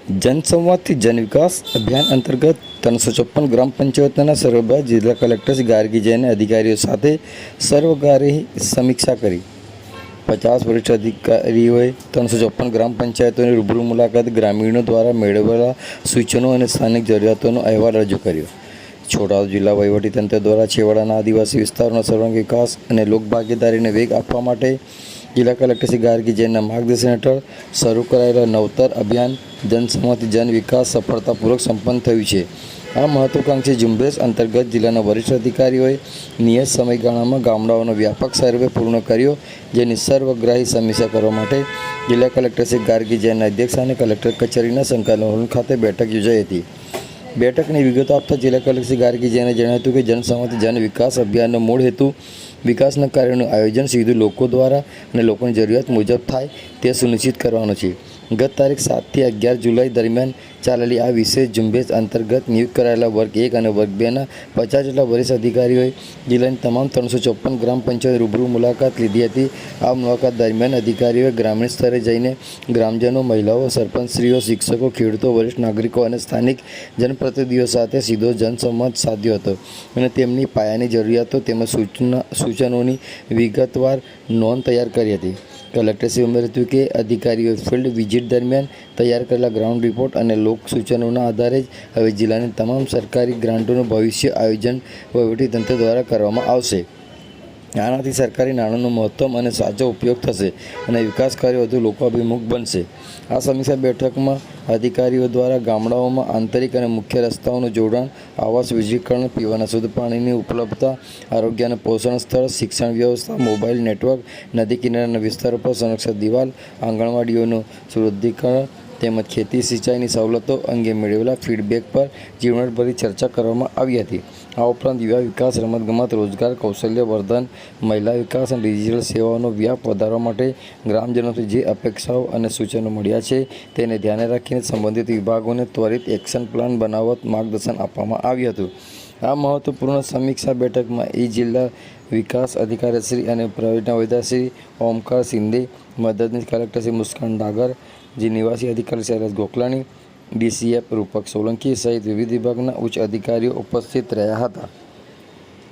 जनसंवाद जन विकास अभियान अंतर्गत 354 ग्राम पंचायतों सर्वबाद जिला कलेक्टर श्री गार्गी जैन अधिकारीओ साथे सर्वगारे समीक्षा करी। 50 वरिष्ठ अधिकारीओए 354 ग्राम पंचायतों रूबरू मुलाकात ग्रामीणों द्वारा मेळवेला सूचनों और स्थानिक जरूरियातों अहवाल रजू कर्यो। છોટાઉદેપુર જિલ્લા વહીવટીતંત્ર દ્વારા છેવાડાના આદિવાસી વિસ્તારોના સર્વાંગી વિકાસ અને લોકભાગીદારીને વેગ આપવા માટે જિલ્લા કલેક્ટર શ્રી ગાર્ગી જૈનના માર્ગદર્શન હેઠળ શરૂ કરાયેલા નવતર અભિયાન જનસંવાદ જન વિકાસ સફળતાપૂર્વક સંપન્ન થયું છે। આ મહત્વાકાંક્ષી ઝુંબેશ અંતર્ગત જિલ્લાના વરિષ્ઠ અધિકારીઓએ નિયત સમયગાળામાં ગામડાઓનો વ્યાપક સર્વે પૂર્ણ કર્યો, જેની સર્વગ્રાહી સમીક્ષા કરવા માટે જિલ્લા કલેક્ટર શ્રી ગાર્ગી જૈનના અધ્યક્ષસ્થાને કલેક્ટર કચેરીના સંકલન હોલ ખાતે બેઠક યોજાઈ હતી। બેઠકની વિગતો આપતા જિલ્લા કલેક્ટર શ્રી ગાર્ગી જૈને જણાવ્યું હતું કે જનસંવાદ જન વિકાસ અભિયાનનો મૂળ હેતુ વિકાસના કાર્યોનું આયોજન સીધું લોકો દ્વારા અને લોકોની જરૂરિયાત મુજબ થાય તે સુનિશ્ચિત કરવાનો છે। ગત તારીખ 7 થી 11 જુલાઈ દરમિયાન ચાલેલી આ વિશેષ ઝુંબેશ અંતર્ગત નિયુક્ત કરાયેલા વર્ગ 1 અને વર્ગ 2ના 50 જેટલા વરિષ્ઠ અધિકારીઓએ જિલ્લાની તમામ 354 ગ્રામ પંચાયત રૂબરૂ મુલાકાત લીધી હતી। આ મુલાકાત દરમિયાન અધિકારીઓએ ગ્રામીણ સ્તરે જઈને ગ્રામજનો, મહિલાઓ, સરપંચશ્રીઓ, શિક્ષકો, ખેડૂતો, વરિષ્ઠ નાગરિકો અને સ્થાનિક જનપ્રતિનિધિઓ સાથે સીધો જનસંવાદ સાધ્યો હતો અને તેમની પાયાની જરૂરિયાતો તેમજ સૂચનોની વિગતવાર નોંધ તૈયાર કરી હતી। કલેક્ટરશ્રીએ ઉમેર્યું હતું કે અધિકારીઓએ ફિલ્ડ વિઝિટ દરમિયાન તૈયાર કરેલા ગ્રાઉન્ડ રિપોર્ટ અને લોક સૂચનોના આધારે જ હવે જિલ્લાની તમામ સરકારી ગ્રાન્ટોનું ભવિષ્ય આયોજન વહીવટીતંત્ર દ્વારા કરવામાં આવશે। આનાથી સરકારી નાણાંનો મહત્તમ અને સાચો ઉપયોગ થશે અને વિકાસ કાર્યો વધુ લોકાભિમુખ બનશે। આ સમીક્ષા બેઠકમાં અધિકારીઓ દ્વારા ગામડાઓમાં આંતરિક અને મુખ્ય રસ્તાઓનું જોડાણ, આવાસ, વીજળીકરણ, પીવાના શુદ્ધ પાણીની ઉપલબ્ધતા, આરોગ્ય અને પોષણ સ્થળ, શિક્ષણ વ્યવસ્થા, મોબાઈલ નેટવર્ક, નદી કિનારાના વિસ્તારો પર સંરક્ષણ દિવાલ, આંગણવાડીઓનું સુદૃઢીકરણ તેમજ ખેતી સિંચાઈની સવલતો અંગે મેળવેલા ફીડબેક પર ઝીણવટભરી ચર્ચા કરવામાં આવી હતી। આ ઉપરાંત યુવા વિકાસ, રમતગમત, રોજગાર, કૌશલ્ય વર્ધન, મહિલા વિકાસ અને ડિજિટલ સેવાઓનો વ્યાપ વધારવા માટે ગ્રામજનોથી જે અપેક્ષાઓ અને સૂચનો મળ્યા છે તેને ધ્યાને રાખીને સંબંધિત વિભાગોને ત્વરિત એક્શન પ્લાન બનાવવા માર્ગદર્શન આપવામાં આવ્યું હતું। આ મહત્વપૂર્ણ સમીક્ષા બેઠકમાં જિલ્લા વિકાસ અધિકારીશ્રી અને પ્રાઇવેટના વહીવટદારશ્રી ઓમકાર શિંદે, મદદનીશ કલેક્ટર શ્રી મુસ્કાન ડાગર, નિવાસી અધિકારી શૈલેષ ગોકલાણી, ડીસીએફ રૂપક સોલંકી સહિત વિવિધ વિભાગના ઉચ્ચ અધિકારીઓ ઉપસ્થિત રહ્યા હતા।